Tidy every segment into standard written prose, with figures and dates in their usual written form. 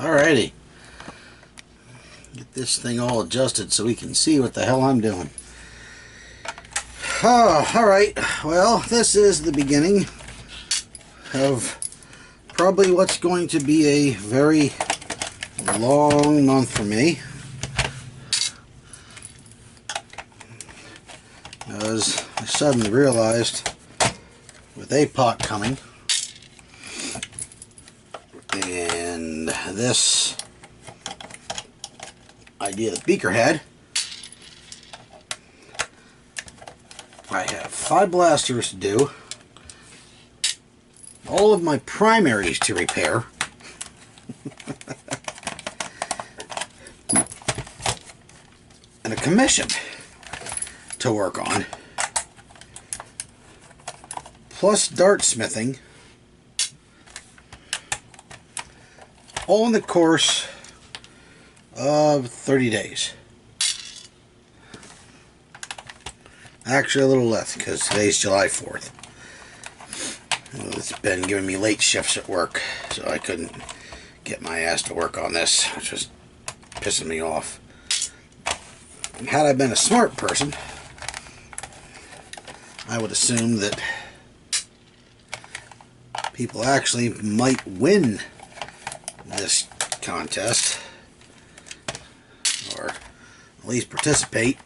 Alrighty. Get this thing all adjusted so we can see what the hell I'm doing. Oh, alright. Well, this is the beginning of probably what's going to be a very long month for me. As I suddenly realized with APOC coming and this idea that Beaker had, I have 5 blasters to do, all of my primaries to repair, and a commission to work on, plus dart smithing, all in the course of 30 days. Actually a little less because today's July 4th. Well, it's been giving me late shifts at work, so I couldn't get my ass to work on this, which was pissing me off. Had I been a smart person, I would assume that people actually might win this contest, or at least participate,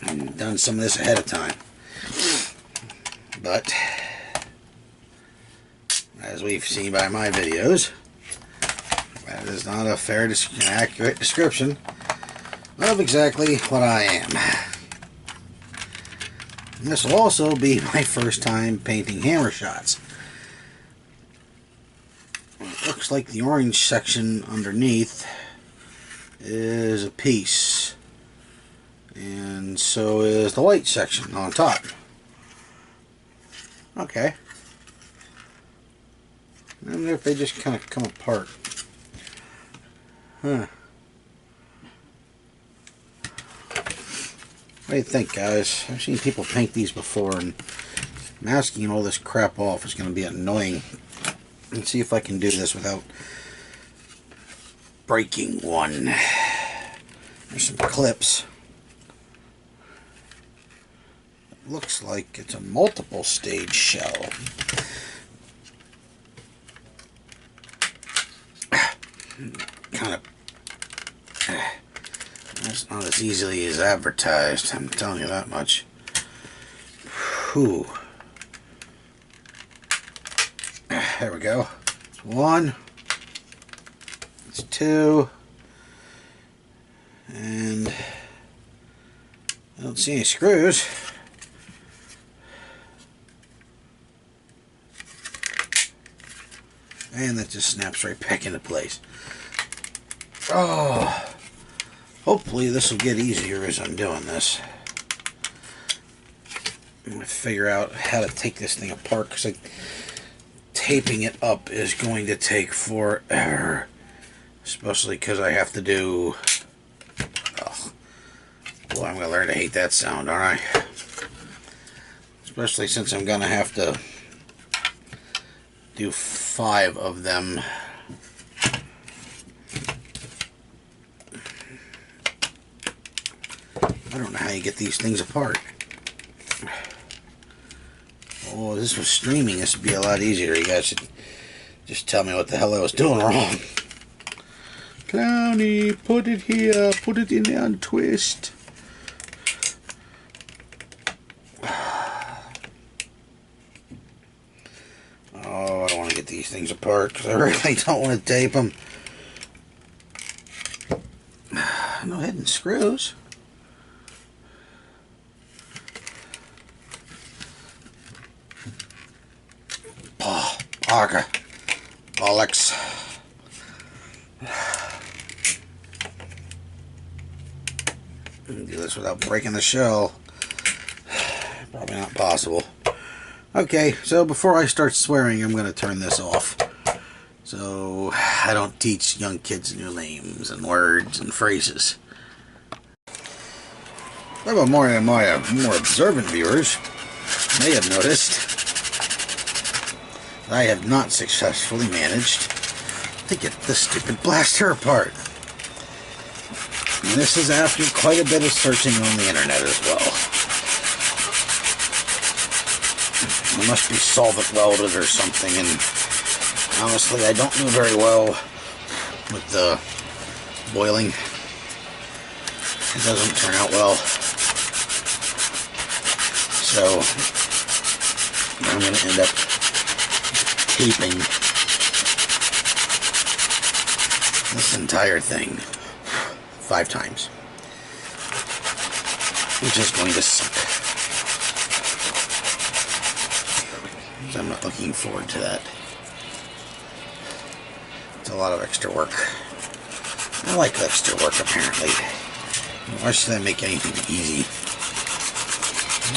and done some of this ahead of time. But as we've seen by my videos, that is not a fair, accurate description of exactly what I am. And this will also be my first time painting hammer shots. It looks like the orange section underneath is a piece, and so is the white section on top. Okay. I wonder if they just kind of come apart. Huh. What do you think, guys? I've seen people paint these before, and masking all this crap off is going to be annoying. Let's see if I can do this without breaking one. There's some clips. It looks like it's a multiple stage shell. Kind of. That's not as easily as advertised, I'm telling you that much. Whew. There we go. It's 1. It's 2. And I don't see any screws. And that just snaps right back into place. Oh, hopefully this will get easier as I'm doing this. I'm going to figure out how to take this thing apart, because taping it up is going to take forever. Especially because I have to do... Oh, boy, I'm going to learn to hate that sound, aren't I? Especially since I'm going to have to do 5 of them. I don't know how you get these things apart. Oh, this was streaming. This would be a lot easier. You guys should just tell me what the hell I was doing wrong. Clownie, put it here. Put it in there and twist. Oh, I don't want to get these things apart because I really don't want to tape them. No hidden screws. Oh, okay. Bollocks. Do this without breaking the shell. Probably not possible. Okay, so before I start swearing, I'm going to turn this off, so I don't teach young kids new names and words and phrases. Well, more observant viewers may have noticed I have not successfully managed to get the stupid blaster apart. And this is after quite a bit of searching on the internet as well. It must be solvent welded or something, and honestly, I don't do very well with the boiling. It doesn't turn out well. So I'm going to end up taping this entire thing 5 times, which is going to suck. So I'm not looking forward to that. It's a lot of extra work. I like extra work, apparently. Why should I make anything easy?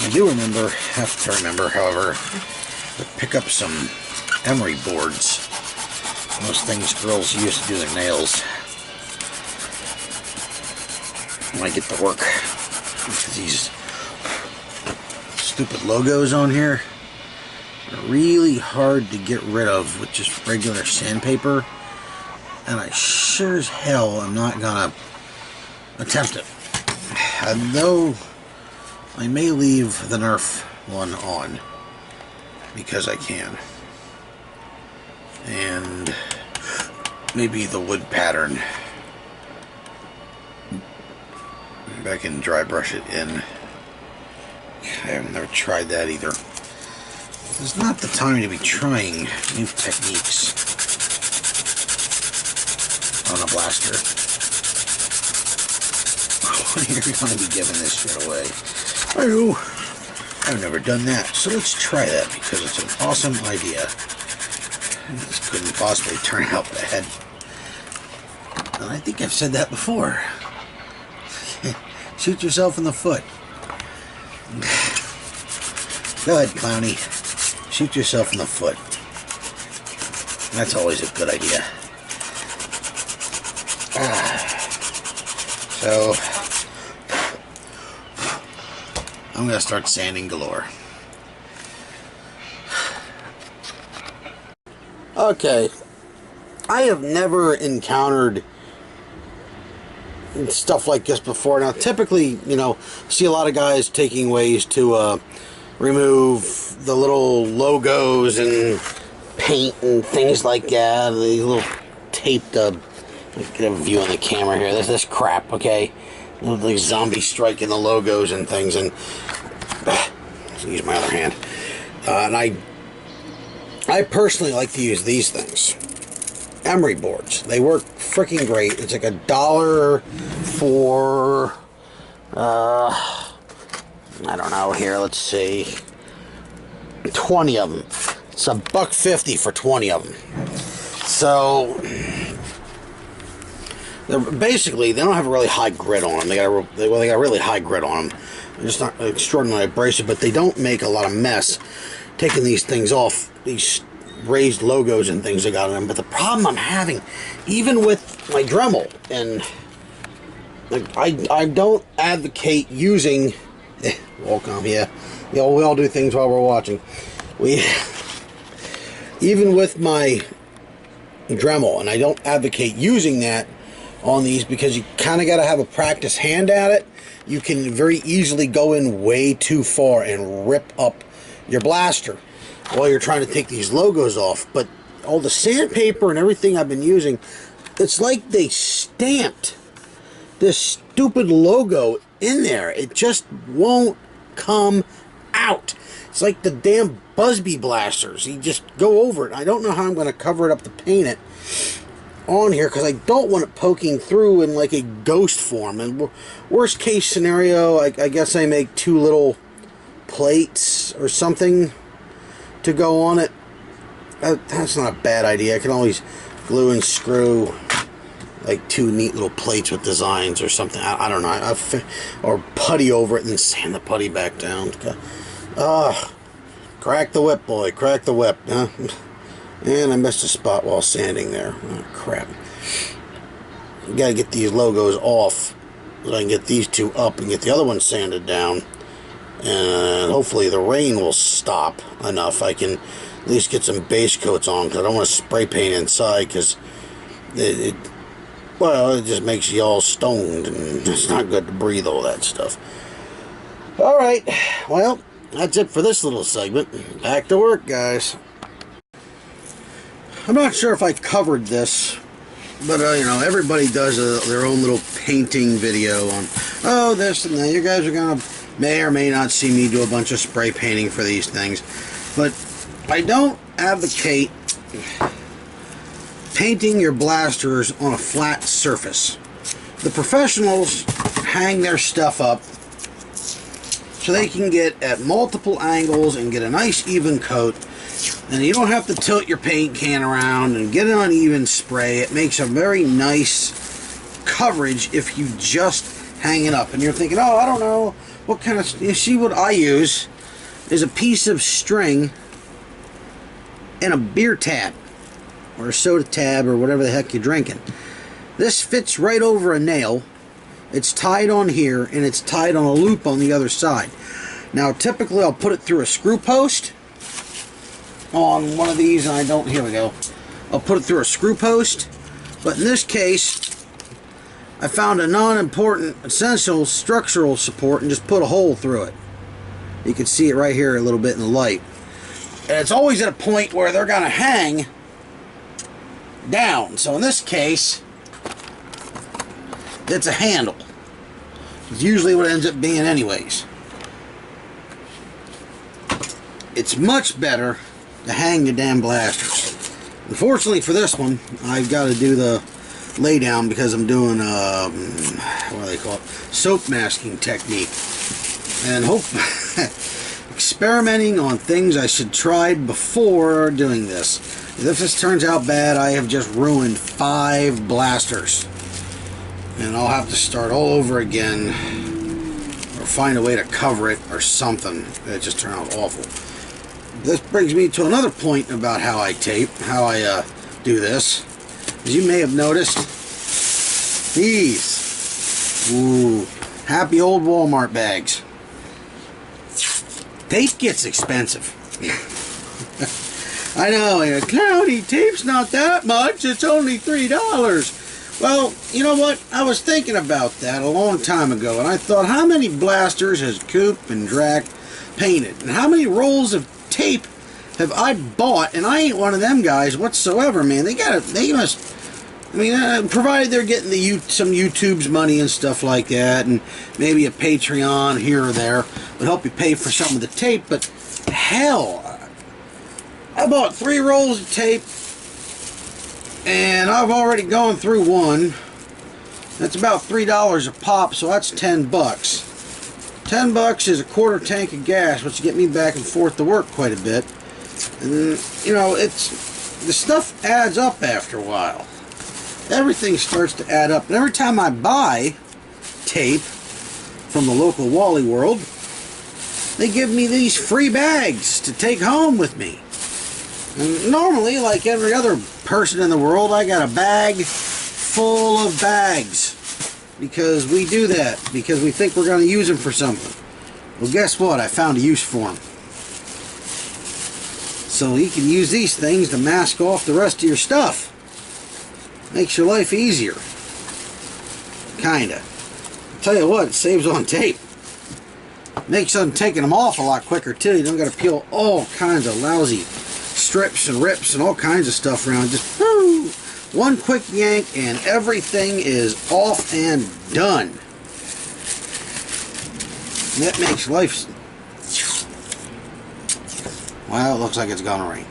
I do have to remember, however, to pick up some emery boards. Those things girls use to do their nails. When I get to work. Because these stupid logos on here are really hard to get rid of with just regular sandpaper. And I sure as hell am not gonna attempt it. Though I may leave the Nerf one on because I can. And maybe the wood pattern. Maybe I can dry brush it in. I have never tried that either. It's not the time to be trying new techniques on a blaster. You're going to be giving this shit away. I've never done that, so let's try that because it's an awesome idea. This couldn't possibly turn out bad. And I think I've said that before. Shoot yourself in the foot. Go ahead, Clownie. Shoot yourself in the foot. That's always a good idea. So I'm going to start sanding galore. Okay, I have never encountered stuff like this before. Now, typically, you know, see a lot of guys taking ways to remove the little logos and paint and things like that. These little taped, get a view on the camera here. This crap, okay? Like zombie striking the logos and things, and use my other hand. And I personally like to use these things. Emery boards. They work freaking great. It's like $1 for, I don't know, here, let's see, 20 of them. It's $1.50 for 20 of them. So, basically, they don't have a really high grit on them. They got really high grit on them. They're just not extraordinarily abrasive, but they don't make a lot of mess taking these things off, these raised logos and things I got on them. But the problem I'm having, even with my Dremel, and like, I don't advocate using welcome, yeah, we all do things while we're watching. Even with my Dremel, and I don't advocate using that on these because you kind of got to have a practice hand at it. You can very easily go in way too far and rip up your blaster while you're trying to take these logos off. But all the sandpaper and everything I've been using, it's like they stamped this stupid logo in there. It just won't come out. It's like the damn Busby blasters. You just go over it. I don't know how I'm going to cover it up to paint it on here because I don't want it poking through in like a ghost form. And worst case scenario, I guess I make 2 little plates or something to go on it. That's not a bad idea. I can always glue and screw like 2 neat little plates with designs or something. I don't know. Or putty over it and then sand the putty back down. Crack the whip, boy. Crack the whip. Huh? And I missed a spot while sanding there. Oh, crap. You gotta get these logos off so I can get these 2 up and get the other one sanded down. And hopefully the rain will stop enough. I can at least get some base coats on because I don't want to spray paint inside because well, it just makes you all stoned, and it's not good to breathe all that stuff. Alright, well, that's it for this little segment. Back to work, guys. I'm not sure if I covered this, but, you know, everybody does their own little painting video on, oh, this and that. You guys are going to, may or may not see me do a bunch of spray painting for these things. But I don't advocate painting your blasters on a flat surface. The professionals hang their stuff up so they can get at multiple angles and get a nice even coat, and you don't have to tilt your paint can around and get an uneven spray. It makes a very nice coverage if you just hang it up. And you're thinking, oh, I don't know what kind of, you see what I use is a piece of string and a beer tab or a soda tab or whatever the heck you're drinking. This fits right over a nail. It's tied on here and it's tied on a loop on the other side. Now typically I'll put it through a screw post on one of these, and I don't, here we go. I'll put it through a screw post, but in this case I found a non-important essential structural support and just put a hole through it. You can see it right here a little bit in the light. And it's always at a point where they're going to hang down. So in this case, it's a handle. It's usually what it ends up being anyways. It's much better to hang the damn blasters. Unfortunately for this one, I've got to do the lay down because I'm doing what do they call it? Soap masking technique. And hope experimenting on things I should try before doing this. If this turns out bad, I have just ruined 5 blasters. And I'll have to start all over again or find a way to cover it or something. It just turned out awful. This brings me to another point about how I tape, how I do this. As you may have noticed, these, ooh, happy old Walmart bags. Tape gets expensive. I know, Clownie, tape's not that much, it's only $3. Well, you know what, I was thinking about that a long time ago, and I thought, how many blasters has Coop and Drac painted? And how many rolls of tape have I bought? And I ain't one of them guys whatsoever, man. They must, I mean, provided they're getting some YouTube's money and stuff like that, and maybe a Patreon here or there would help you pay for some of the tape, but hell, I bought 3 rolls of tape, and I've already gone through one. That's about $3 a pop, so that's 10 bucks. 10 bucks is a quarter tank of gas, which get me back and forth to work quite a bit. And, you know, the stuff adds up after a while. Everything starts to add up. And every time I buy tape from the local Wally World, they give me these free bags to take home with me. And normally, like every other person in the world, I got a bag full of bags. Because we do that. Because we think we're going to use them for something. Well, guess what? I found a use for them. So you can use these things to mask off the rest of your stuff. Makes your life easier. Kinda. I'll tell you what, it saves on tape. Makes taking them off a lot quicker too. You don't got to peel all kinds of lousy strips and rips and all kinds of stuff around. Just whoo, one quick yank and everything is off and done. And that makes life... Well, it looks like it's gonna rain.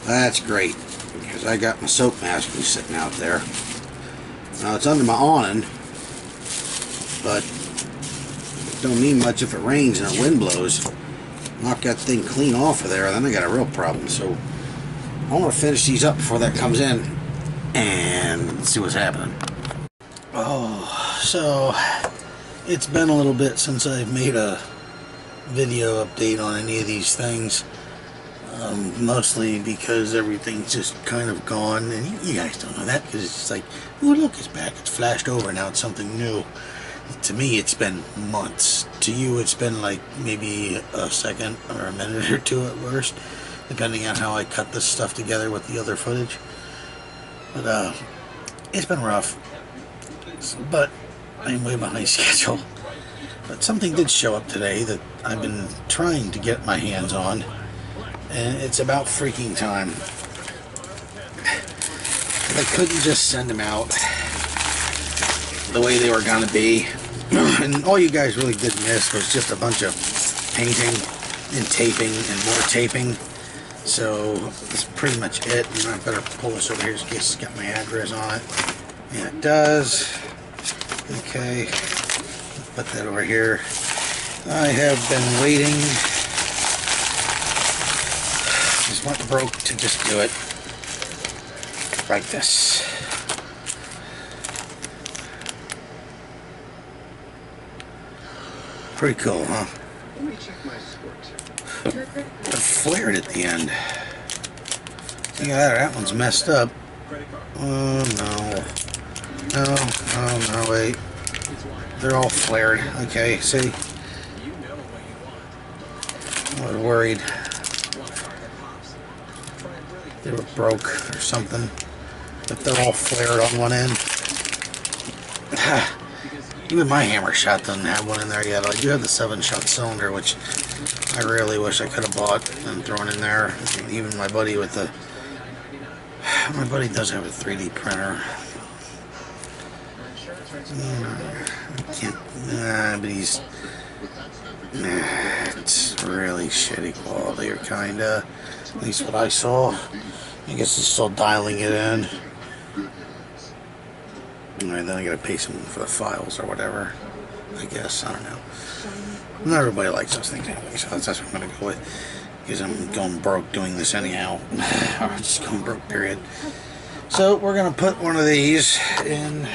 That's great, because I got my soap masking sitting out there. Now it's under my awning, but it don't mean much if it rains and the wind blows. Knock that thing clean off of there, then I got a real problem. So I want to finish these up before that comes in and see what's happening. Oh, so it's been a little bit since I've made a video update on any of these things. Mostly because everything's just kind of gone, and you guys don't know that because it's just like, oh look, it's back, it's flashed over, now it's something new. To me it's been months. To you it's been like maybe a second or a minute or two at worst, depending on how I cut this stuff together with the other footage. But it's been rough. But I'm way behind schedule. But something did show up today that I've been trying to get my hands on, and it's about freaking time. I couldn't just send them out the way they were going to be. And all you guys really did miss was just a bunch of painting and taping and more taping. So that's pretty much it. And I better pull this over here in case it's got my address on it. And it does. Okay. Put that over here. I have been waiting. Just went broke to just do it. Like this. Pretty cool, huh? It flared at the end. Look at that one's messed up. Oh no. No, wait. They're all flared. Okay, see? I was worried they were broke or something. But they're all flared on one end. Even my hammer shot doesn't have one in there yet. I do have the 7-shot cylinder, which I really wish I could have bought and thrown in there. Even my buddy with the... My buddy does have a 3D printer. I can't... but he's... It's really shitty quality, or kinda. At least what I saw. I guess it's still dialing it in. Alright, then I gotta pay some for the files or whatever. I guess, I don't know. Not everybody likes those things anyway, so that's what I'm gonna go with. Because I'm going broke doing this anyhow. Or just going broke, period. So we're gonna put one of these in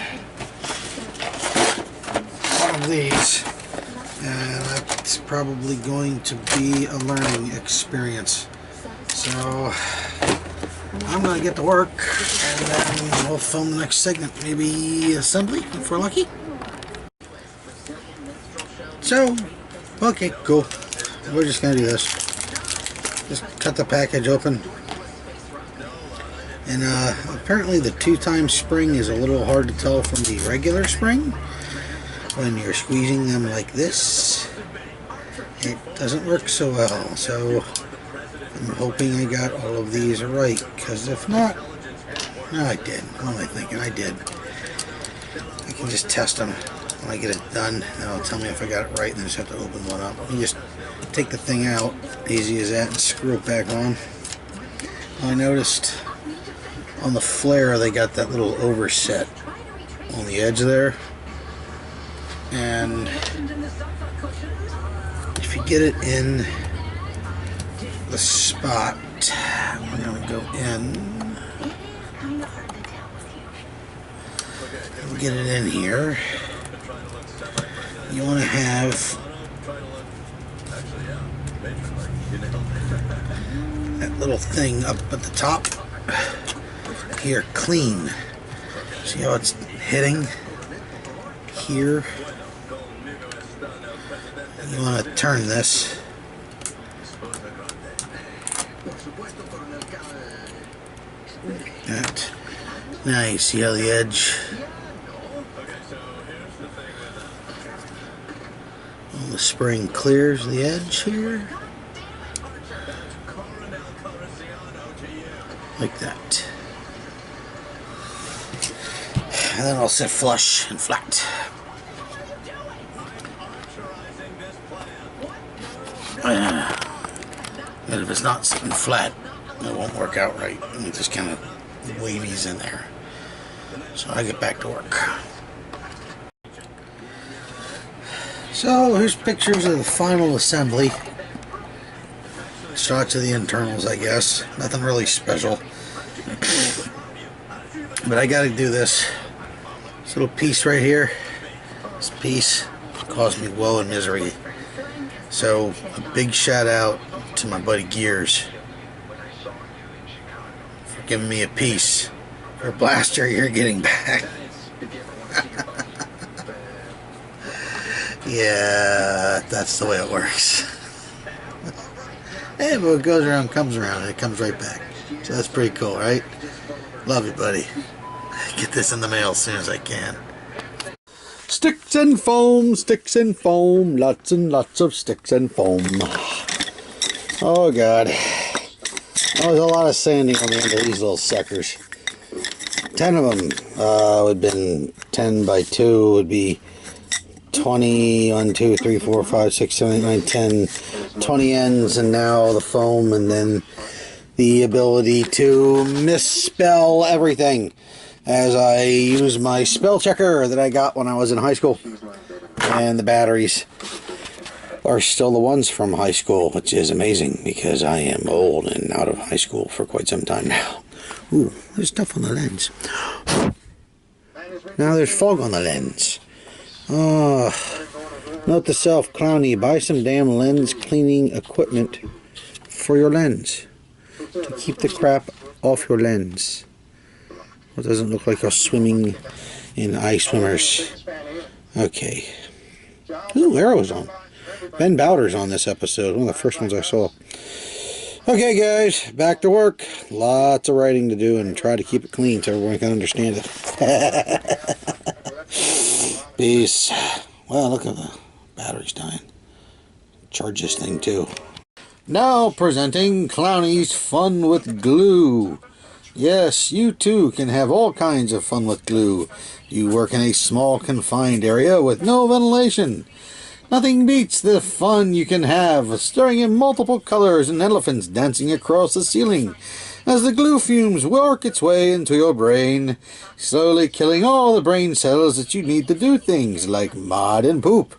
one of these. And that's probably going to be a learning experience. So I'm going to get to work, and then we'll film the next segment. Maybe assembly, if we're lucky. So, okay, cool. We're just going to do this. Just cut the package open. And apparently the 2-time spring is a little hard to tell from the regular spring. When you're squeezing them like this, it doesn't work so well. So I'm hoping I got all of these right, because if not, no, I did. What am I thinking? I did. I can just test them when I get it done, and it'll tell me if I got it right, and then I just have to open one up. You just take the thing out, easy as that, and screw it back on. I noticed on the flare they got that little overset on the edge there. And if you get it in the spot, we're going to go in and get it in here. You want to have that little thing up at the top here clean. See how it's hitting here? You want to turn this. That. Now you see how the edge. Well, the spring clears the edge here. Like that. And then I'll sit flush and flat. And if it's not sitting flat, it won't work out right. And it just kind of wavies in there. So I get back to work. So here's pictures of the final assembly. Shots of the internals, I guess. Nothing really special. But I gotta do this. This little piece right here. This piece caused me woe and misery. So, a big shout out to my buddy Gears for giving me a piece for a blaster you're getting back. Yeah, that's the way it works. Hey, but what goes around comes around, and it comes right back. So that's pretty cool, right? Love you, buddy. get this in the mail as soon as I can. Sticks and foam, lots and lots of sticks and foam. Oh God. That was a lot of sanding on the end of these little suckers. 10 of them would have been 10 by 2 would be 20, 1, 2, 3, 4, 5, 6, 7, 8, 9, 10, 20 ends, and now the foam, and then the ability to misspell everything as I use my spell checker that I got when I was in high school. And the batteries are still the ones from high school, which is amazing because I am old and out of high school for quite some time now. Ooh, there's stuff on the lens. Now there's fog on the lens. Oh, note to self, Clownie, buy some damn lens cleaning equipment for your lens to keep the crap off your lens. It doesn't look like you're swimming in ice swimmers. Okay. Ooh, Arrow's on. Ben Bowder's on this episode, one of the first ones I saw. Okay guys, back to work. Lots of writing to do and try to keep it clean so everyone can understand it. Peace. Well, look at the batteries dying. Charge this thing too. Now presenting Clownie's Fun with Glue. Yes, you too can have all kinds of fun with glue. You work in a small confined area with no ventilation. Nothing beats the fun you can have stirring in multiple colors and elephants dancing across the ceiling as the glue fumes work its way into your brain, slowly killing all the brain cells that you need to do things like mud and poop.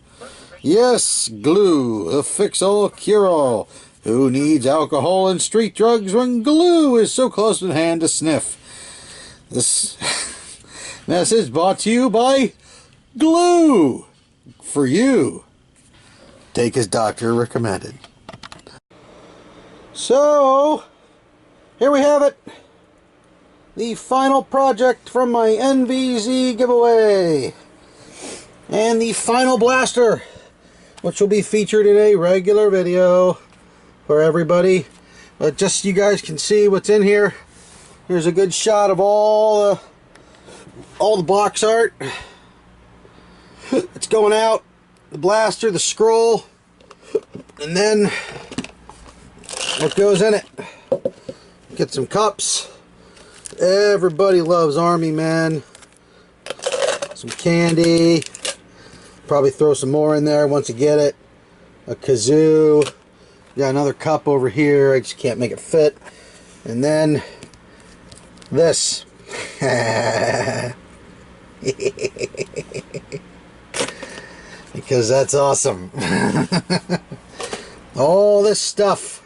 Yes, glue, the fix-all cure-all. Who needs alcohol and street drugs when glue is so close at hand to sniff? This message brought to you by Glue. For you. Take as doctor recommended. So, here we have it. The final project from my NvZ giveaway. And the final blaster, which will be featured in a regular video for everybody. But just so you guys can see what's in here. Here's a good shot of all the box art. It's going out. The blaster, the scroll, and then what goes in it. Get some cups. Everybody loves Army Men. Some candy. Probably throw some more in there once you get it. A kazoo. Got another cup over here. I just can't make it fit. And then this. Because that's awesome. All this stuff.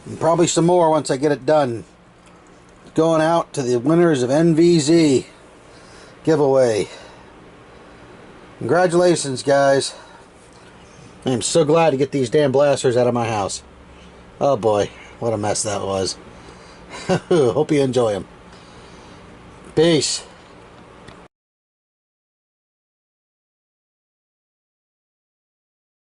And probably some more once I get it done. Going out to the winners of NvZ giveaway. Congratulations, guys. I am so glad to get these damn blasters out of my house. Oh boy, what a mess that was. Hope you enjoy them. Peace.